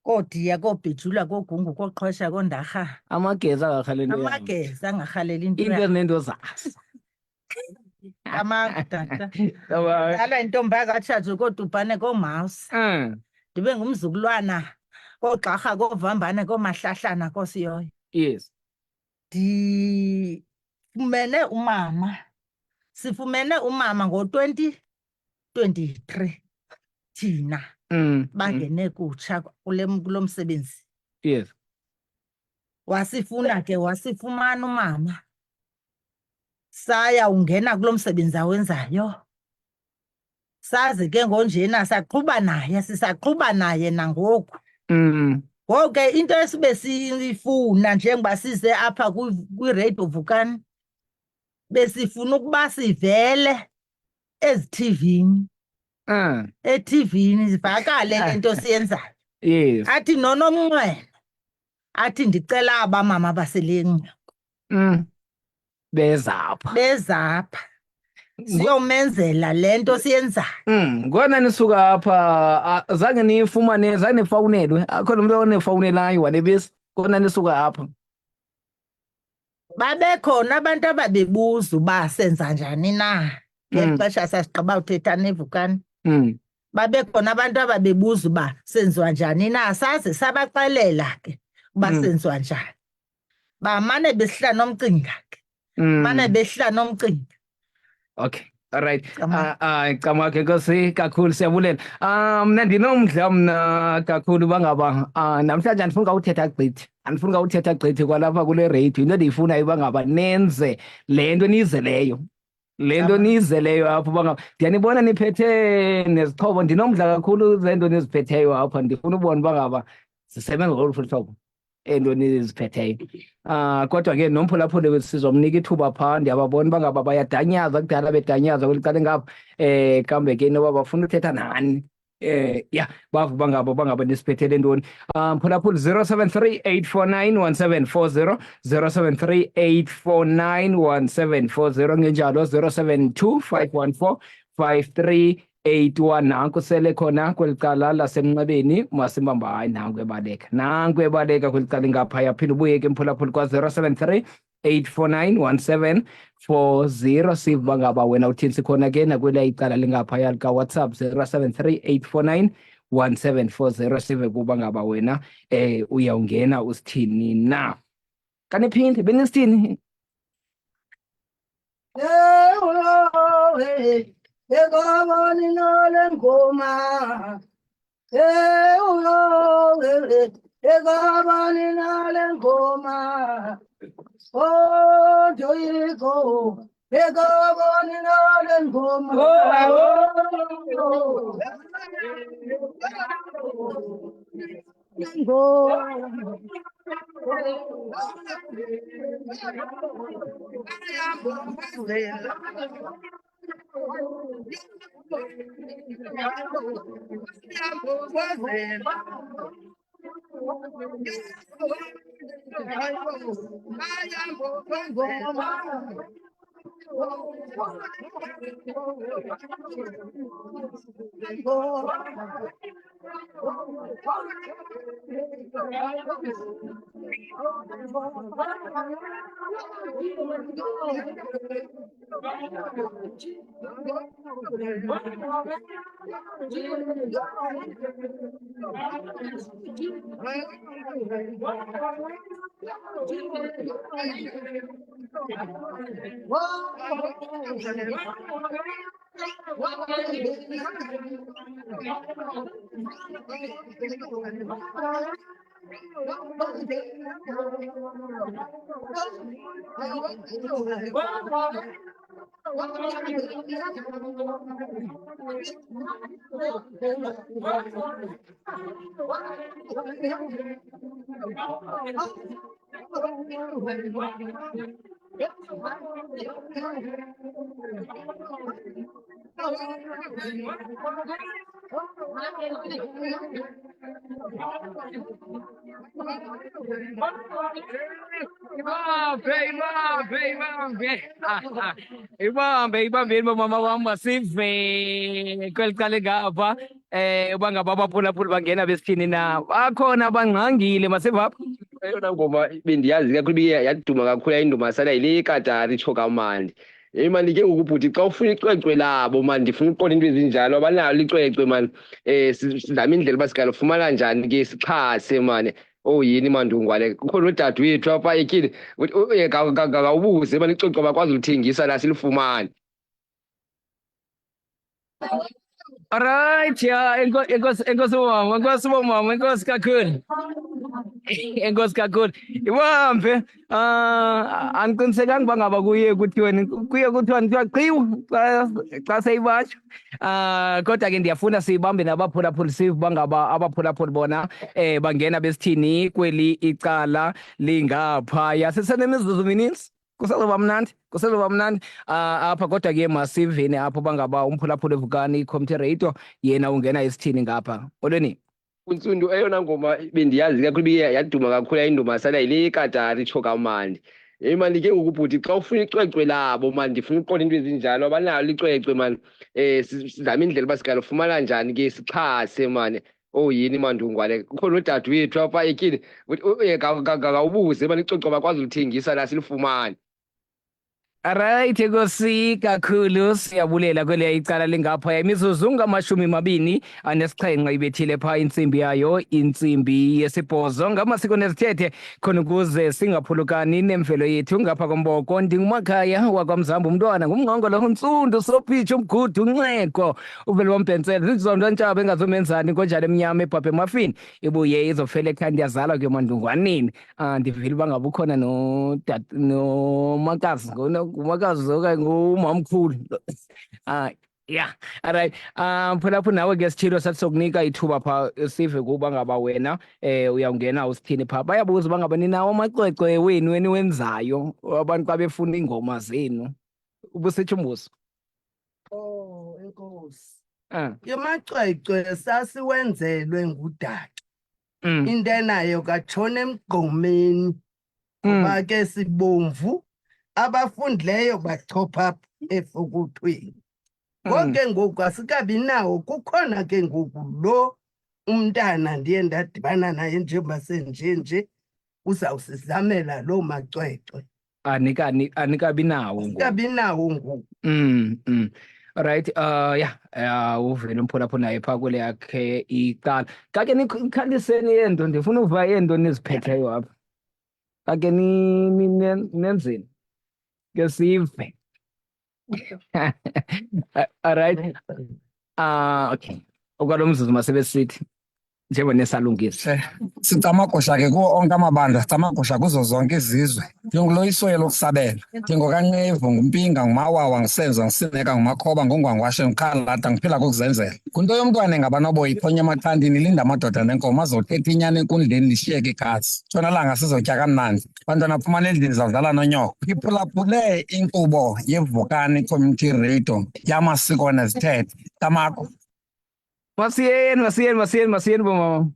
koodiya koobhijula kogungu koqhosha kondarha amageza akakhaleli yami amageza angarhalela into into ezinento zazo amatata dala intombi yakatshatshu koodubhane koomawusi ndibe ngumzukulwana koogxarha koovambane koomahlahlana kosiyoyo. Yes. Sifumene umama ngo-2023 thina bangene kutsha kulo msebenzi. Yes. Wasifuna ke wasifumana umama, saya ungena kulo msebenzi awenzayo, sazi ke ngonjena sisaqhuba naye nangoku. Ngoku ke into esibe siyifuna njengoba size apha kwiRadio Vukani, besifuna ukuba sivele ezithivini, ethivini zivakale le nto siyenzayo. Yes. Athi nonomnqweno, athi ndicela abamama baselenqe bezapha siyomenzela le nto siyenzayo. Ngona nisuka apha zange nifumane, zange nifawunelwe, akho nomntu onefawunelayo wanebesi kona nisuka apha? Babekhona abantu ababebuza uba senza njani na ngeli xesha sasigqiba uthetha neVukani. Babekhona abantu ababebuza uba senziwa njani na, saze sabaxelela ke uba senziwa njani. Bamane besihla nomcinga ke, mane behla nomcinga. Okay, all right. Camakhe Nkosi, kakhulu siyabulela. Mna ndinomdla kakhulu uba ngaba namhlanje andifuni ukawuthetha gqithi kwalapha kule radio. Into endiyifunayo uba ngaba nenze le nto niyizeleyo. Apha uba ngaba ndiyanibona niphethe nezixhobo. Ndinomdla kakhulu zeento niziphetheyo apha. Ndifuna ubona uba ngaba zisebenza ngolu hlobo into niziphetheyo. Kodwa ke nomphulaphuli wethu sizomnika ithuba phaa. Ndiyababona uba ngaba bayadanyaza, kudala bedanyaza kweli cala ngapha. Kambe ke noba bafuna uthetha nani. Bava uba ngaba nisiphethele ntoni. Mphulaphuli 073 849 1740, 073 849 1740, ngenjalo 072 514 5381. Nanku sele khona kweli cala lasemnxebeni, masimbamba. Hayi, nanku ebaleka kweli cala ngapha. Yaphinda ubuye ke mphulaphuli kwa 073 849 1740. Siva uba ngaba wena uthini. Sikhona ke nakwela icala lingaphaya likaWhatsApp 073 849 1740. Sive kuba ngaba wena uyawungena usithini na. Kaniphinde benisithini? Ekabani nale ngoma, ekabani nale ngoma, oh Joyiko, ekabani nale ngoma, ibambe mama wam masive kweli cala ngapha bangaba abaphulaphuli bangena besithini na bakhona bangqangile masive apha. Eyona ngoma bendiyazi kakhulu yaduma kakhulu yayindumasana yile Katari itsho kamandi. Yeyi mani ke ngoku bhuti xa ufuna icwecwe labo mani ndifuna uqonda into ezinjalo abanalo icwecwe mani sizame indlela uba singalufumana njani ke sixhase mani. Oh yini mandungwane kukhona udade wethu apha etyhini ngawubuze mani icwecwe bakwazi ulithengisa la silifumane. Alright, ya enkosi bomama, enkosi kakhulu. Enkosi kakhulu. Ibambe angiqinisekanga uba ngaba kuye kuthiweni kuthiwa qiwa xa seyibatsho. Kodwa ke ndiyafuna siyibambe nabaphulaphuli sive uba ngaba abaphulaphuli bona bangena besithini kweli icala lingaphaya. Sisenemizuzu mininzi. Kusezoba mnandi apha kodwa ke masiveni apho bangaba umphulaphula evukani commenterator yena ungena esithini ngapha olweni. Untsundu eyona ngoma bendiyazi kakhulu yaduma kakhulu yayindumasana yile Katari itsho kamandi. Yeyi mani ke ngoku bhuti xa ufuna icwecwe labo mani ndifuna uqonda into ezinjalo abanalo icwecwe mani sizame indlela uba singalufumana njani ke sixhase mani. Oh yini mandungwane kukhona udade wethu apha etyhini ngawubuze mani icwecwe bakwazi ulithengisa la silifumane. Alright, enkosi kakhulu siyabulela kweliya icala lingaphaya imizuzu ngamashumi 27 ibethile phaa intsimbi yayo intsimbi yesibhozo ngamasiko nezithethe khona ukuze singaphulukani nemvelo yethu ngapha komboko. Ndingumakhaya wakwamzamba umntwana ngumngqongolo untsundu sophitsha umgudu unceko uvele wambhentsela zizondo ntshaba engazumenzani nkonjalo emnyama ebhabhe emafini ibuye izofela ekhaya ndiyazalwa ke mandungwaneni. Ndivile uba ngaba ukhona nomakazi ngumakazi okanye ngumamkhulu. Yeah, alright. Phulaphula nawe ke sithilo sathi sokunika ithuba phaa sive kuba ngaba wena uyawungena usithini phaa. Bayabuza uba ngaba ninawo amacwecwe wenu eniwenzayo abantu xa befuna iingoma zenu. Ubusitsho umbuzo. Oh, enkosi. Amacwecwe sasiwenzelwe ngudade. Into enayo katshona emgqomeni. Kuba ke sibomvu abafundileyo batop up efukuthweni. Konke ngoku asikabi nawo kukhona ke ngoku lo umntana ndiye ndadibana naye njengoba senjenje uzawusizamela loo macwecwe. Anikabi nawo ngoku. Asikabi nawo ngoku. Alright, uvele umphulaphula naye phaa kule yakhe icala. Kake nikhaliseni yento ndifuna uva yento niziphetheyo apha. Kake nenzeni ke sive. Alright. Okay. Okwalo mzuzu masebesithi njengoba nesalungisa. Sicamagusha ke kuwo onke amabandla, sicamagusha kuzo zonke izizwe. Ndinguloyisoyo lokusabela. NdingokaNqevu, nguMpinga, nguMawawa, nguSenzo, nguSineka, nguMakhoba, nguNgwangwashe, nguKhalata, ndiphila kokuzenzela. Kwinto yomntwana engaba noboyi iphonya emaqandini ilinda amadoda nenkomo azothetha inyani enkundleni lishiyeke ikhatsi. Ntshonalanga sizotya kamnandi. Bantwana phumani endlini zawudlala nonyoko. Iphulaphule inkqubo yeVukani Community Radio yamasiko nezithethe. Tamako. Masiyeni bomama.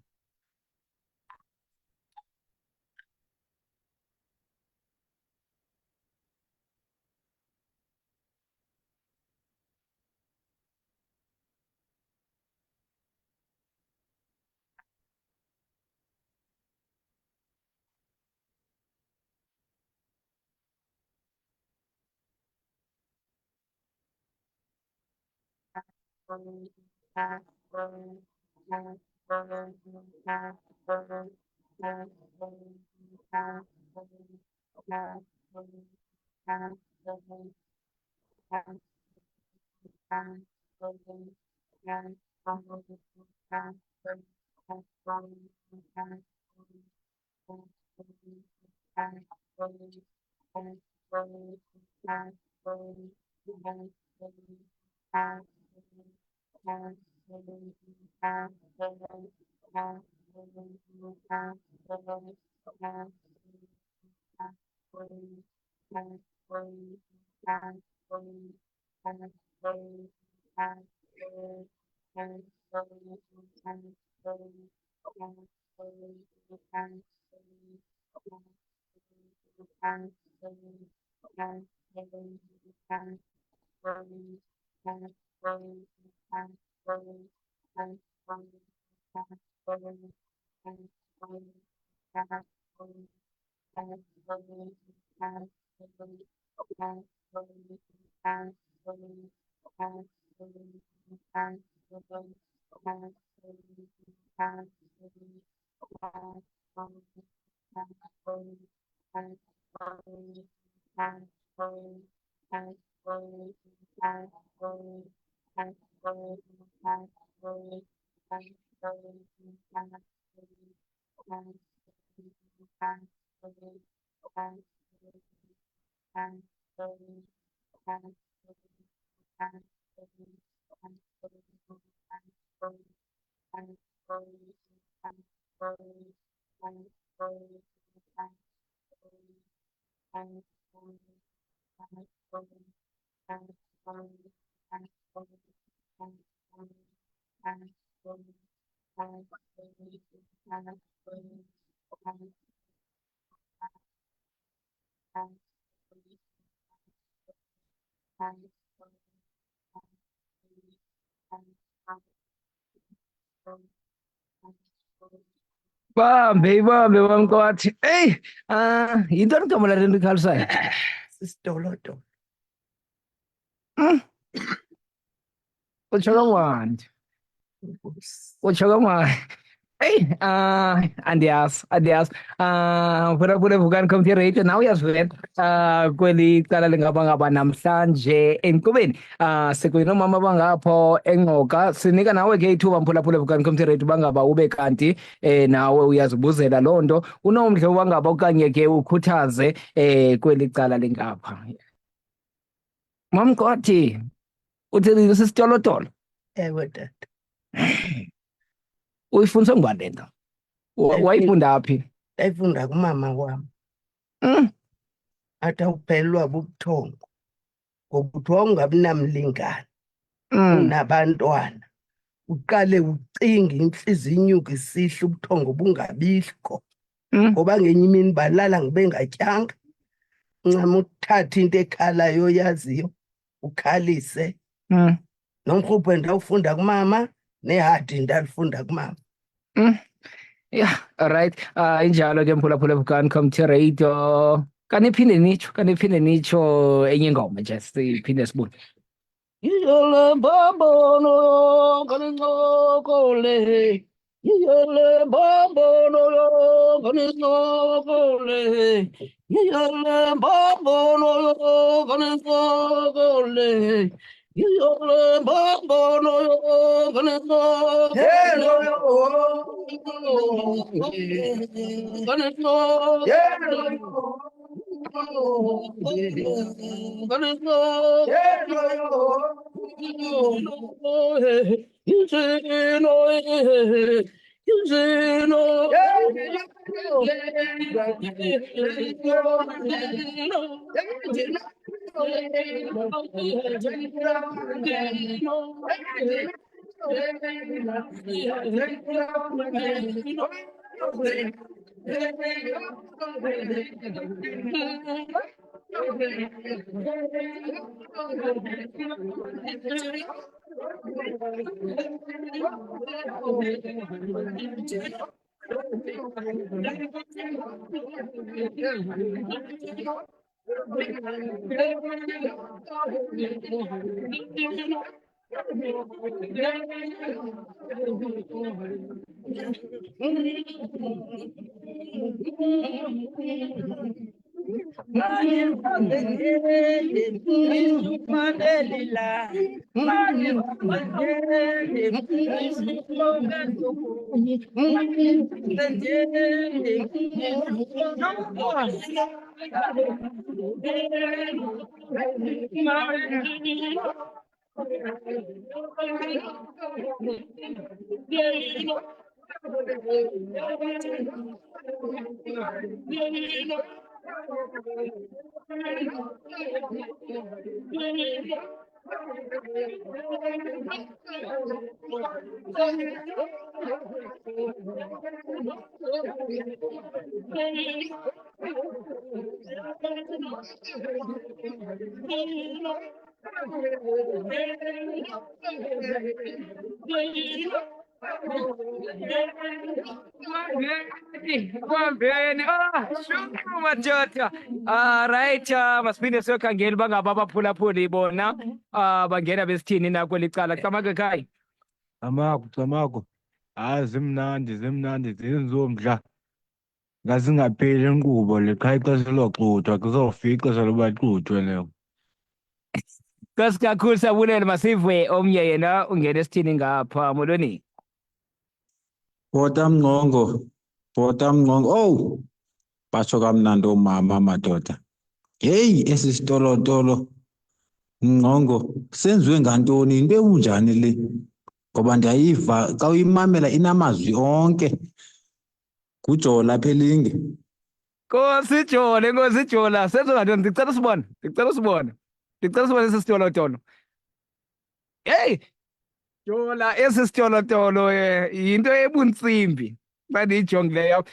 Bambe wamkwathi. Hey, yintoni igama lale nto ikhalisayo? Sisitoloto. Utsho kamandi. Utsho kamandi. Hey, andiyazi. Phulaphula Vukani Community Radio nawe uyazivela kweli cala lingaba namhlanje enkqubeni sikuyinomama bangapho engqoka sinika nawe ke ithuba Phulaphula Vukani Community Radio bangaba ube kanti nawe uyazibuzela loo nto unomdla wangaba okanye ke ukhuthaze kweli cala lingapha. Mamkwathi uthi sisitolotolo. Ewe tata. Uyifundiswe ngubani le nto? Wayifunda phi? Ndayifunda kumama wam. Athi awuphelelwa bubuthongo. Ngokuthi wawungabi namlingane. Unabantwana. Uqale ucinge inhliziyo inyuke isihla ubuthongo bungabikho. Ngoba ngenye imini balala ngibengatyanga. Ncama uthatha into ekhalayo oyaziyo. Ukhalise. Nomrhubhe ndawufunda kumama. Nehadi ndalifunda kumama. Yeah, alright. Injalo ke Phulaphula Vukani Community Radio. Kaniphinde nitsho enye ingoma nje siphinde sibuye. Yiyole bambono kanincokole. Yiyole bambono kanincokole. Yiyole bambono kanincokole. Yiyole bambono kanincokole. Kwambeni shukuru madoda. Right, masipinde siyokhangela uba ngaba abaphulaphuli bona bangena besithini na kweli cala. Camake khai. Camako. Hayi zimnandi zinzomdla. Ngazingapheli inkqubo le qha ixesha loxuthwa kuzofika ixesha loba ixuthwe leyo. Nkosi kakhulu Sabulele, masive omnye yena ungena esithini ngapha molweni. Bhota mngqongo. Oh, batsho kamnandi omama madoda. Heyi, esi sitolotolo mngqongo senziwe ngantoni, into enjani le? Ngoba ndiyayiva xa uyimamela inamazwi onke. Kujola apha elinge. Nkosi Jola, senzo ngantoni? Ndicela usibone esi sitolotolo. Hey, Jola, esi sitolotolo yinto ebuntsimbi xa ndiyijongileyo.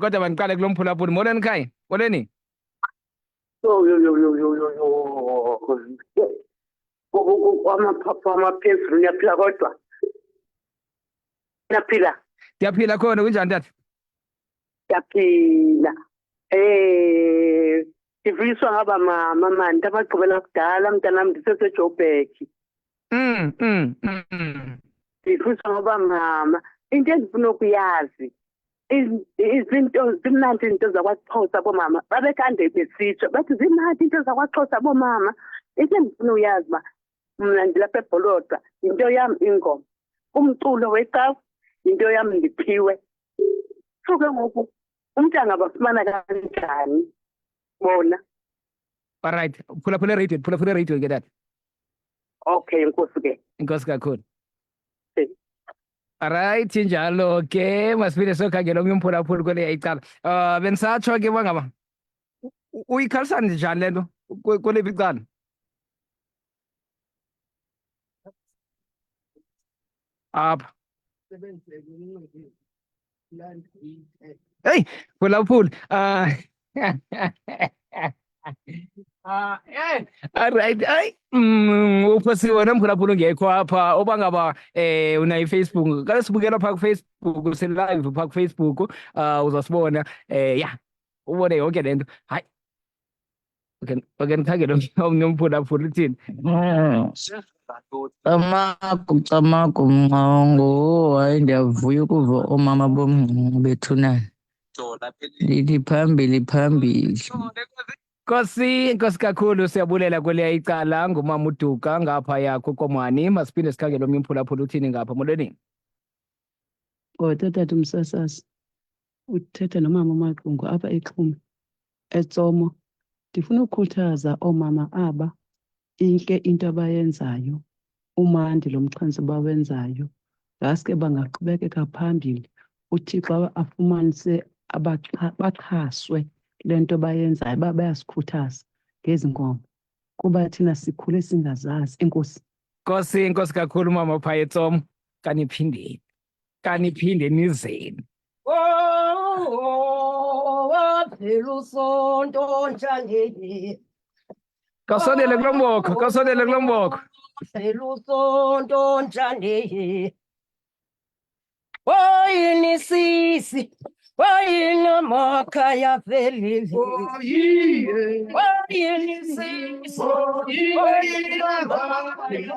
Kodwa mandiqale kulo mphulaphuli. Molweni khai, molweni. Amaphaphu amaphezulu niyaphila kodwa? Niyaphila? Ndiyaphila khona, kunjani tata? Ndiyaphila. Ndivuyiswa ngaba mama mani, into abagqibela kudala mntanam ndiseseJoburg. Ndivuyiswa ngoba mama, into endifuna ukuyazi izinto zimnandi izinto zakwaXhosa bomama. Babekade besitsho bathi zimnandi into zakwaXhosa bomama. Into endifuna uyazi uba mna ndilapha eBholodwa, into yam ingoma. Umculo wecawu into yam ndiphiwe. So ke ngoku umntu angabafumana kanjani bona? Alright, phulaphula radio ke tata. Okay, inkosi ke. Inkosi kakhulu. Alright, njalo ke masipinde siyokhangela omnye umphulaphuli kwele yayicala. Bendisatsho ke bangaba uyikhalisa njani le nto kwelephi icala? Apha. Hey, phulaphuli. Alright, hayi uphosiwe nomphulaphuli ungekho apha obangaba unayo iFacebook. Kale sibukela phaa kuFacebook, silive phaa kuFacebook, uzasibona ya ubone yonke le nto. Hayi, okay ndikhangele omnye umphulaphuli uthini. Camagu mngqongo, hayi ndiyavuya ukuva oomama bomngqongo bethunana. Lithi phambili. Nkosi kakhulu, siyabulela kweliya icala. Ngumama uDuka ngapha yakho Komani. Masipinde sikhangele omnye umphulaphuli uthini ngapha molweni. Tata Msasasi uthetha nomama uMaqungu apha eXhuma eTsomo. Ndifuna ukukhuthaza oomama aba inke into abayenzayo, umandi lo mxhentsi bawenzayo, ngaske bangaqhubekeka phambili. uThixo afumanise baxhaswe le nto bayenzayo, bayasikhuthaza ngezi ngoma kuba thina sikhule singazazi. Enkosi. Nkosi kakhulu mama phaa eTsomo. Kaniphinde nizeni. Waphela usonto njangeli. Kasondele kulo mboko. Waphela usonto njangeli. Oyini sisi, oyini makhaya velile. Oyini sisi, oyini makhaya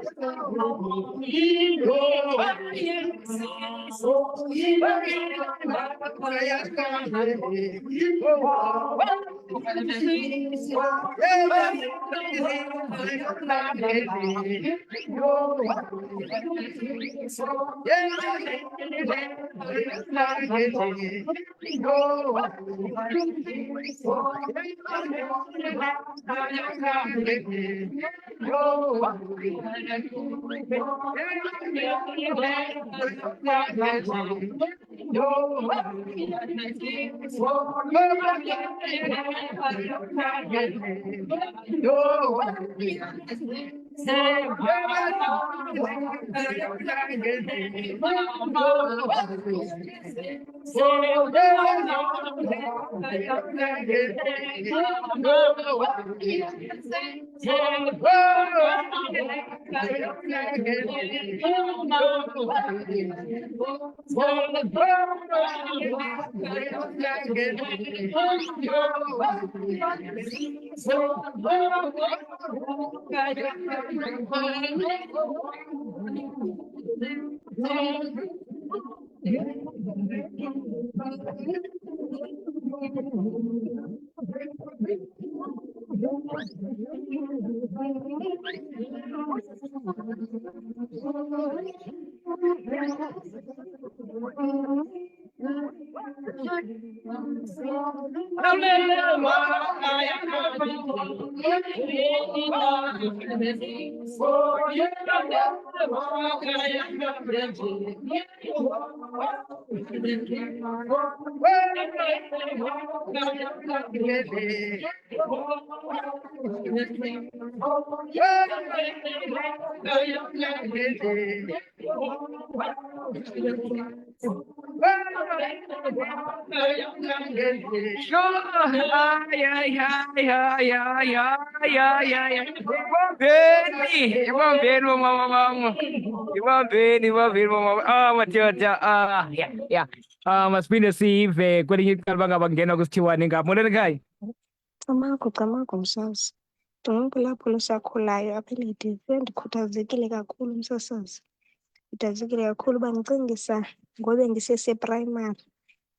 Masipinde sive kwelinye icala bangabangena kusithiwane ngapha. Molweni ekhaya. Camagu msasazi. Ndingumpulaphula osakhulayo apha eLadies. Ndikhuthazekile kakhulu msasazi. Ndikhuthazekile kakhulu uba ndicingisa ngobe ndiseseprimary.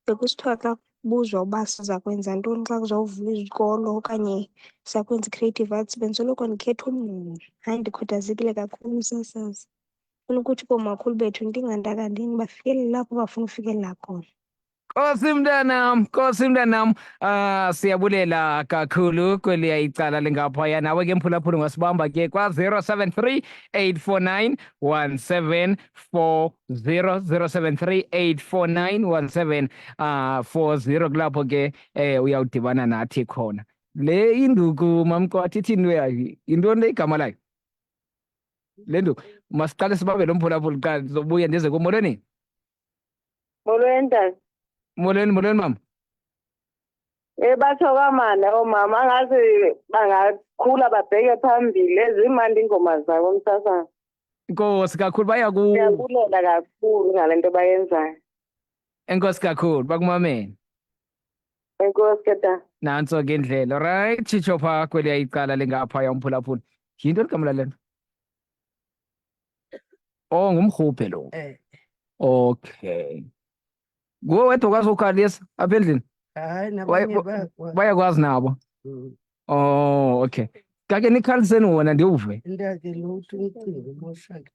Bekusithiwa xa kubuzwa uba siza kwenza ntoni xa kuzawuvulwa izikolo okanye siza kwenza i-creative arts, bendizoloko ndikhetha umngxuma. Hayi, ndikhuthazekile kakhulu msasazi. Funa ukuthi boomakhulu bethu ndingandakandini bafikelele apho bafuna ufikelela khona. Nkosi mntanam, siyabulela kakhulu kweliya icala lingaphaya. Nawe ke mphulaphula ungasibamba ke kwa-073 849 1740 073 849 1740 kulapho ke uyawudibana nathi khona. Le induku mamqwathi ithini yintoni le igama layo? Le nduku masiqale sibambe lo mphulaphula kuqala, ndizobuya ndize kumolweni. Molweni tata. Molweni mama. Batsho kamana oomama angazi bangakhula babheke phambili. Ezimandi iingoma zabo msasazi. Enkosi kakhulu Siyabulela kakhulu ngale nto bayenzayo. Enkosi kakhulu bakumamele. Enkosi ke tata. Nantso ke indlela. Alright, tshitsho phaa kweliya icala lingaphaya umphulaphula. Yinto ligama lale nto? Oh, ngumrhubhe lo. Okay. Nguwe wedwa ukwazi ukukhalisa apha endlini? Hayi, nabanye bayakwazi nabo. Oh, okay. Kake nikhaliseni wona ndiwuve. Ndake lo uthi umcingo umoshake.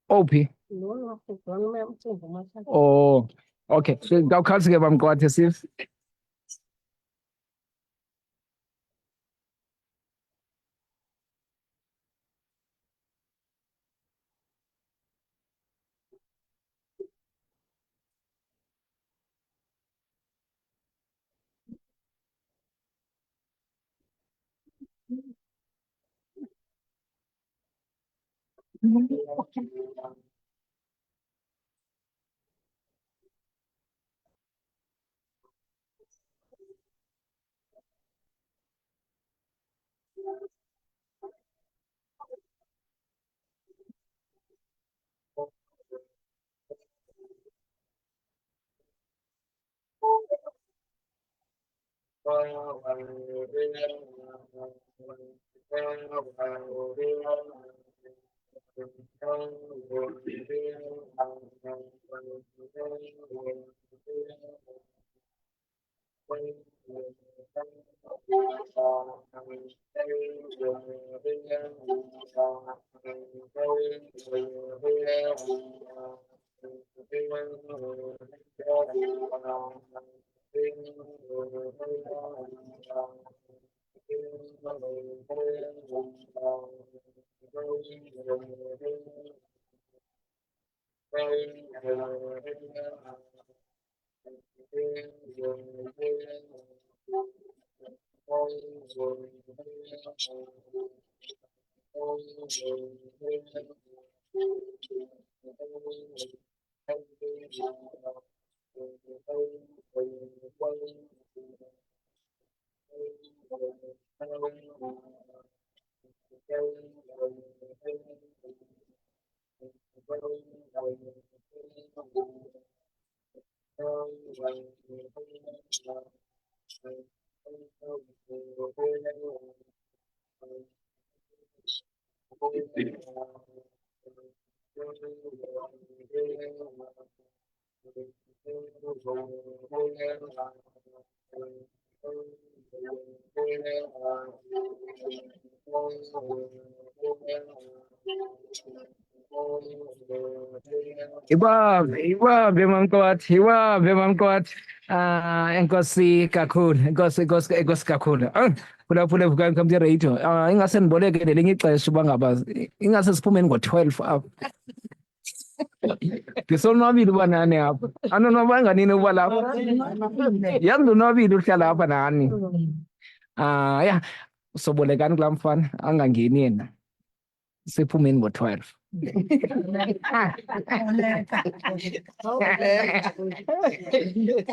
Ophi? Lona wafugwana umcingo umoshake. Oh, okay. So ngawukhalisa ke bamqwathe sis. Ibambe mamkwathi, enkosi kakhulu, enkosi kakhulu. Phulaphula vuka kamnti radio. Ingase ndiboleke lelinye ixesha uba ngaba ingase siphumeni ngo-12 apha. Ndisonwabile uba nani apha. Anonwabanga nini uba lapha? Yazi ndonwabile uhlala apha nani. Ya, sobolekani kulaa mfana angangeni yena. Siphumeni ngo-12.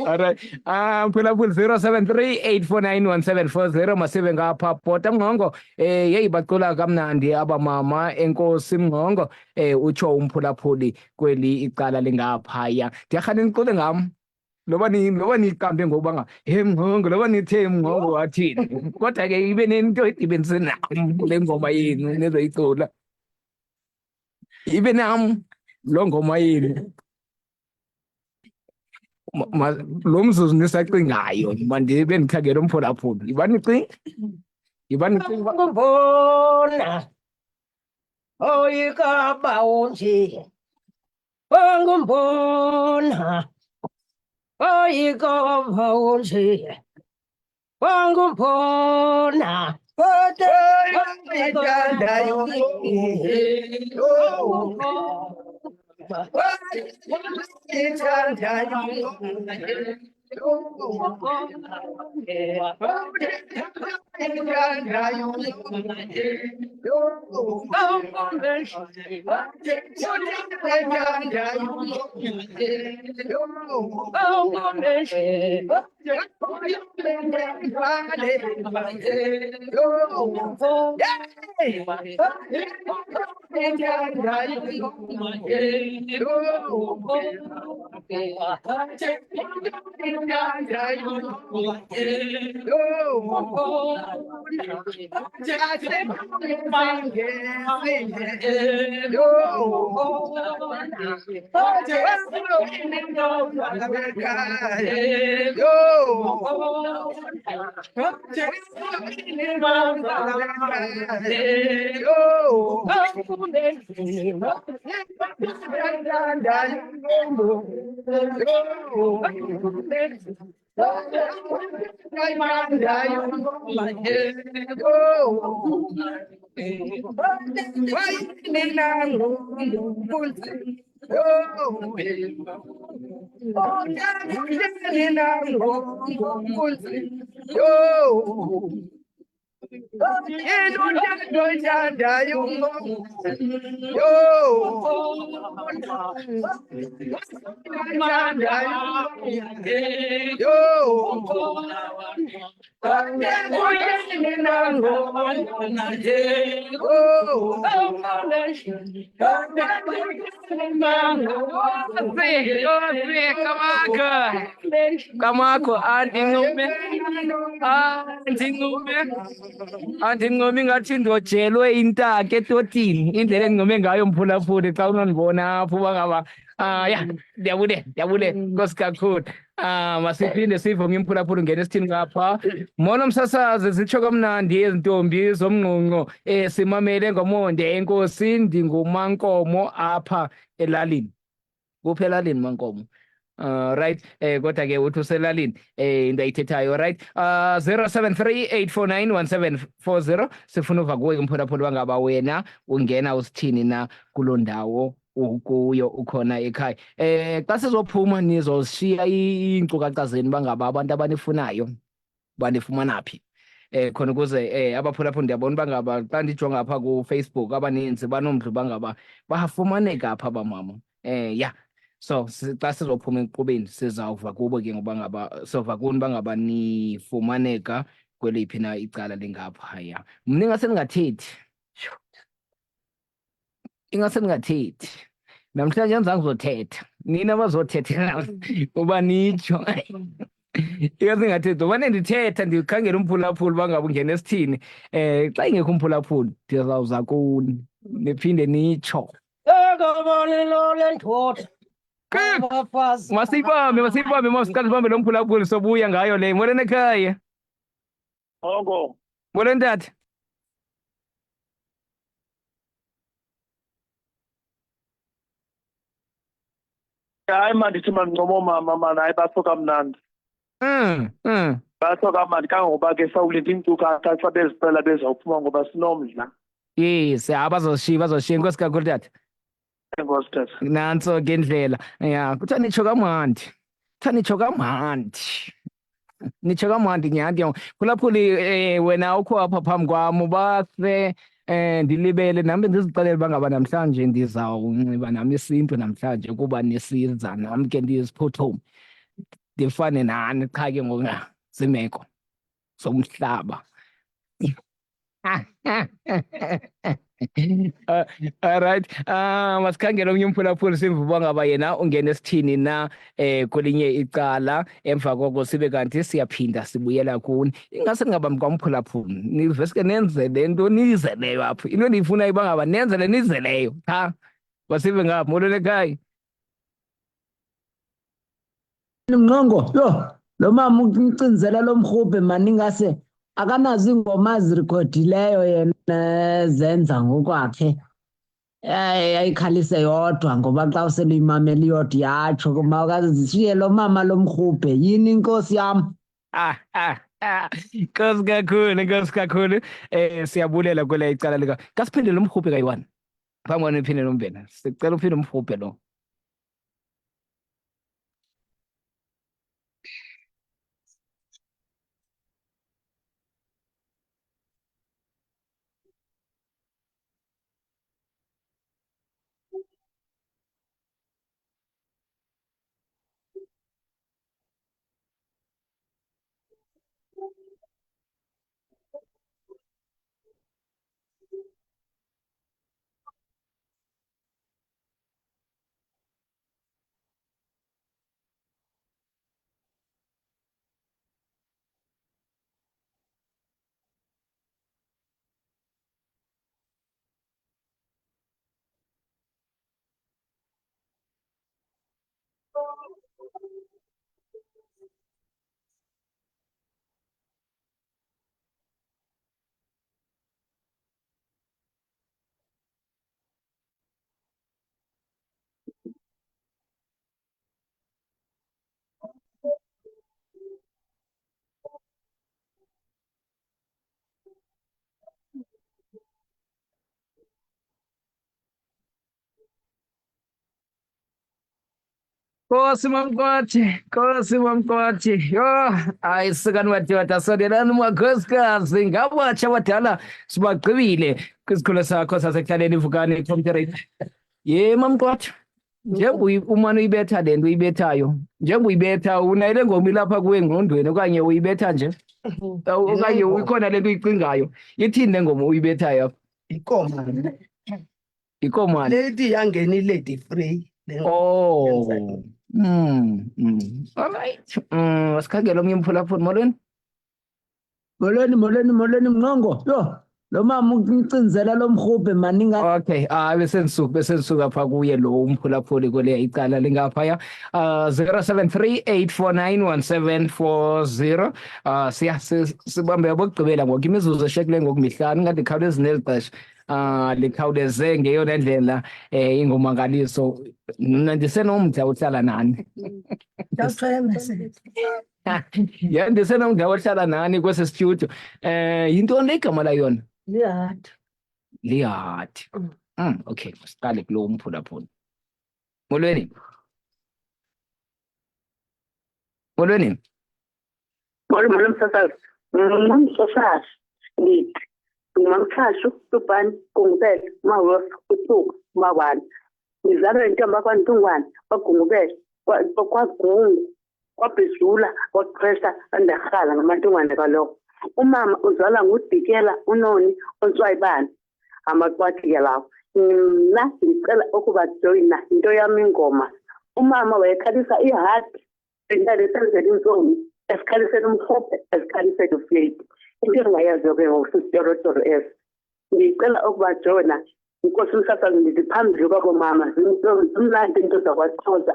Alright. Phulaphula 0738491740 masibe ngapha bhota Mngqongo. Yeyi bacula kamnandi abamama enkosi Mngqongo. Utsho umphulaphuli kweli icala lingaphaya. Ndiyarhana nicule ngam. Loba niqambe ngokuba nga Mngqongo, loba nithe Mngqongo wathini. Kodwa ke ibe nento edibenise nam le ngoma yenu nezoyicula. Ibe nam lo ngoma yenu. Lo mzuzu nisacingayo mandibe ndikhangela umphulaphuli. Yibani nicinga. Ngumbona oyikaba unje. Ngumbona oyikaba unje. Ngumbona Kamako andinqumi ngathi ndojelwe intaka etotini indlela endinqome ngayo mphulaphuli xa unondibona apho uba ngaba ya ndiyabule nkosi kakhulu. Masiphinde sivonge imphulaphuli ngene esithini ngapha. Molo msasazi zitsho kamnandi ezintombi zomnqunqo simamele ngomonde enkosi ndingumankomo apha elalini. Kuphi elalini mankomo? Right, kodwa ke uthi uselalini into ayithethayo, right. 0738491740 sifuna uva kuwe umphulaphuli wangaba wena ungena usithini na kuloo ndawo ukuyo ukhona ekhaya. Xa sizophuma nizoshiya iinkcukacha zenu bangaba abantu abanifunayo banifumana phi khona ukuze abaphulaphuli ndiyabona bangaba xa ndijonga apha ku Facebook abaninzi banomdla bangaba bafumaneka apha abamama. Ya So xa sizophuma enkqubeni sizawuva kubo ke ngoba ngaba sova kuni bangaba nifumaneka kweliphi na icala lingaphaya. Mna ingase ndingathethi namhlanje andizange uzothetha nina bazothetha uba nitsho ingase ndingathethi ubane ndithetha ndikhangela umphulaphuli bangabe ungena esithini xa ingekho umphulaphuli ndizawuza kuni niphinde nitsho masiyibambe masiqale sibambe lo mphulaphuli sobuya ngayo le. Molweni ekhaya. Molweni tata. Hayi mandithi mandincoma mama mana hayi batsho kamnandi. Batsho kamnandi kangoba ke sawulinda iinkcukacha xa bezicela bezawuphuma ngoba sinomdla. Yes, bazoshiya inkosi kakhulu tata. Enkosi tata. Nantso ke indlela. Ya, kuthiwa nitsho kamandi. Nitsho kamandi nyhani. Phulaphuli wena ukho apha phambi kwam ubase ndilibele nami ndizixelele uba ngaba namhlanje ndizawunxiba nami isintu namhlanje kuba nisiza nami ke ndiziphuthumi ndifane nani qha ke ngoku zimeko zomhlaba. Alright, masikhangele omnye umphulaphuli sive uba ngaba yena ungena esithini na kwelinye icala, emva koko sibe kanti siyaphinda sibuyela kuni. Ingase ngabambi kwamphulaphuli niveske nenze le nto niyizeleyo apho, into endiyifunayo uba ngaba nenzele niyizeleyo qha. Masive ngapha. Molweni ekhaya. Mnqongo, lo mama ucinzela lo mrhubhe mani ingase akanazo iingoma azirikhodileyo yena zenza ngokwakhe. Ayikhalise yodwa ngoba xa usele uyimamela iyodwa yatsho makazishiye lo mama lo mrhubhe. Yini inkosi yam? Inkosi kakhulu. Siyabulela kwela icala lika. Kasiphinde lo mrhubhe kayi-1 phambi kwana niphinde nombhena. Sicela uphinde umrhubhe lo. Nkosi mamqwathi. Yho, hayi sikani madoda, sondelani makhosikazi. Ngabatsha abadala sibagqibile kwisikolo sakho sasekuhlaleni ivukani ecomterate. Ye mamqwathi, njengoba umane uyibetha le nto uyibethayo, njengoba uyibetha unayo le ngoma ilapha kuwe engqondweni okanye uyibetha nje? Okanye ikhona le nto uyicingayo? Ithini le ngoma uyibethayo? Ikomani. Lady yangena i-Lady Frey. Oh. Alright. Sikhangele omnye umphulaphuli. Molweni. Molweni Mnqongo. Lo mama ucinzela lo mrhubhe mani Okay, besensuka pha kuye lo umphulaphuli kwele icala lingaphaya. 0738491740. Siya sibambe abokugqibela ngoku imizuzu eshekile ngoku mihlanu ngathi khawulezi nezixesha. Likhawuleze ngeyona ndlela ingumangaliso. Mna ndisenomdla ohlala nani. Ya ndisenomdla ohlala nani kwesi studio. Yintoni le igama layona? Lihati. Okay, siqale kulo umphulaphuli. Molweni. Molweni msasazi. Msasazi. Ndithi. Mamthashu, Tupani, Kungubele, Maros, Usuku, Mawani. ngizalwe intombi kwaNtungwane kwaGungubele kwaGungu kwaBhizula kwaXhesa andarhala ngamaNtungwane kaloko. Umama uzalwa nguDikela uNoni uNtswayibani amaqwathi ke lawo. Mna ngicela ukubajoyina into yami ingoma. Umama wayekhalisa iheart entalesenzela intsomi esikhalisela umhophe esikhalisela ufleti. Into engingayaziyo ke ngosisitorotoro esi. Ngicela ukubajoyina inkosi umsasazi ndithi phambili kwabomama zimnandi into zakwaXhosa.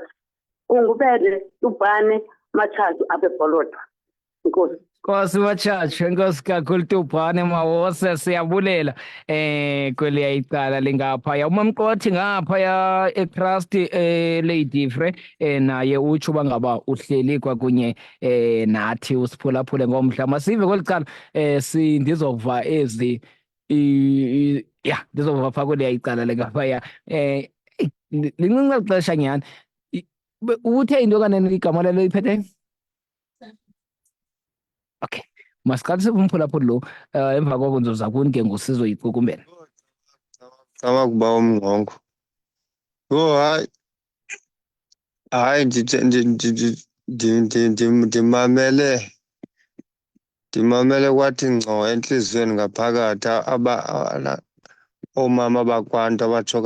Ungubele ubhane Matshatsu apha eBholodwa. Inkosi. Nkosi Matshatsu, enkosi kakhulu Tubhane Mawose, siyabulela kweliya icala lingaphaya. UMamqothi ngaphaya eTrust Lady Fre naye utsho uba ngaba uhleli kwakunye nathi usiphulaphule ngomhla. Masive kweli cala ndizova ezi ya ndizova phaa kweliya icala lingaphaya. Lincinci xesha nyhani. Uthe into kanene igama lalo iphethe? Okay, masiqalise kumphulaphuli lo emva koko ndizoza kuni ke ngosizo yicukumbela. Cama kuba umngqongo. Yho, hayi ndimamele kwathi ngco entliziyweni ngaphakathi oomama bakwantu abatsho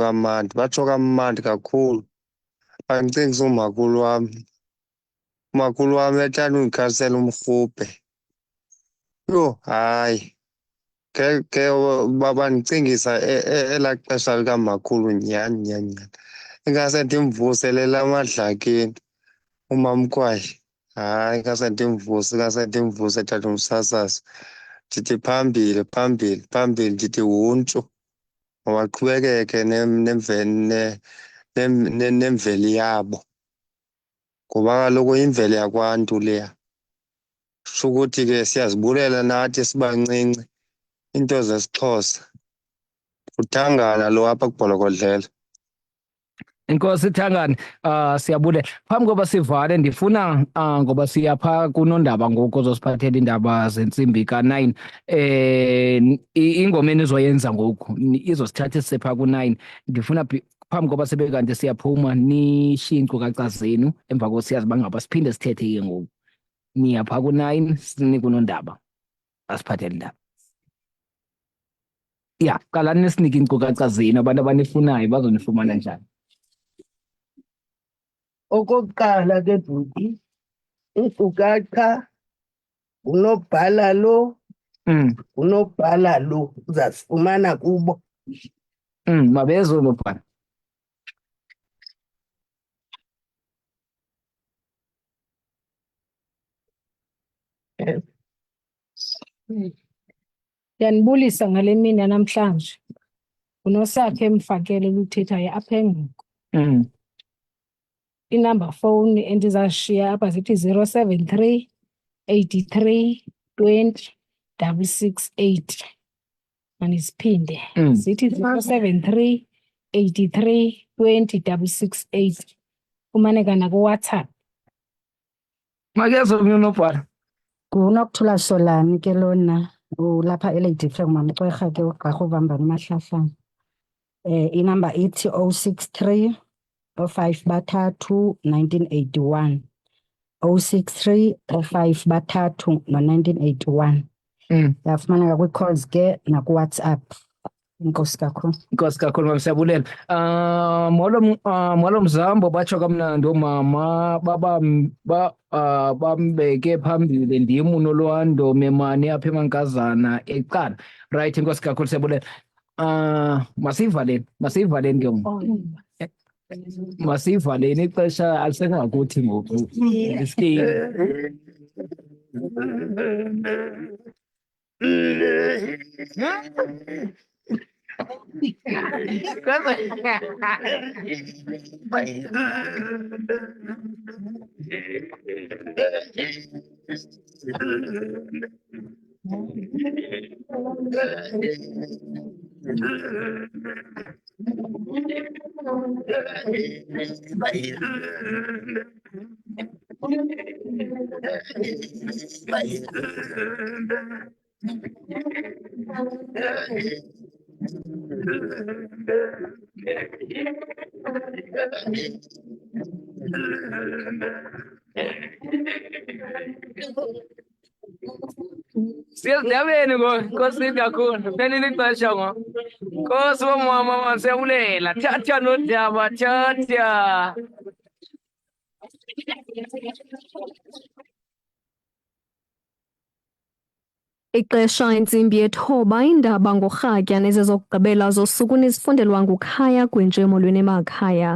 kamandi kakhulu. Andicingisa umakhulu wam ethanda undikhalisela umrhubhe. Yho, hayi ke bandicingisa elaa xesha likamakhulu nyhani. Ingase ndimvuselele amadlakeni umamKwayi. Hayi ingase ndimvuse tata umsasazi. Ndithi phambili ndithi wuntsu. Mabaqhubekeke nemveli yabo ngoba kaloku imveli yakwantu leya. Sho ukuthi ke siyazibulela nathi sibancinci into zesiXhosa. Uthangana lo apha kuBholokodlela. Inkosi Thangani, siyabulela. Phambi koba sivale ndifuna ngoba siyapha kunondaba ngoku ozosiphathela iindaba zentsimbi ka-9. Ingoma enizoyenza ngoku izosithatha isise phaa ku-9. Ndifuna phambi koba sibe kanti siyaphuma nishiye iinkcukacha zenu emva koko siyazi uba ngaba siphinde sithethe ke ngoku. Niya phaa ku-9 sinike unondaba asiphathele indaba. Ya, qalani nisinike iinkcukacha zenu abantu abanifunayo bazonifumana njani. Okokuqala ke bhuti, iinkcukacha unobhala lo uzazifumana kubo. Mabezo unobhala. Ndiyanibulisa ngale mini yanamhlanje. UNosakhe Mfakele luthethayo apha engqoko. Inamba fowuni endizashiya apha zithi 073 83 20 668. Manisiphinde. Zithi 073 83 20 668. Fumaneka nakuWhatsApp. Makezo omnye unobhala. NguNokuthula Solani ke lona ulapha eLady Fre ngumamCwerha ke uGqirha uVambani Mahlahlana. Inamba ithi 063 05 bathathu 1981. 063 05 bathathu no-1981. Yafumaneka kwi-calls ke nakuWhatsApp. Inkosi kakhulu. Inkosi kakhulu mama, siyabulela. Molo Mzambo batsho kamnandi oomama bambeke phambili ndim uNolwando Memane apha eMankazana ecala. Right, inkosi kakhulu siyabulela. Masiyivaleni ke ngoku. Masiyivaleni ixesha alisengakuthi ngoku. Siyazindabeni Nkosi kakhulu. Phelile ixesha ngo. Nkosi bomama siyabulela. Thatha nodaba thatha. Ixesha intsimbi yethoba iindaba ngorhatya nezezokugqibela zosuku nizifundelwa nguKhaya Gwenje emolweni emakhaya.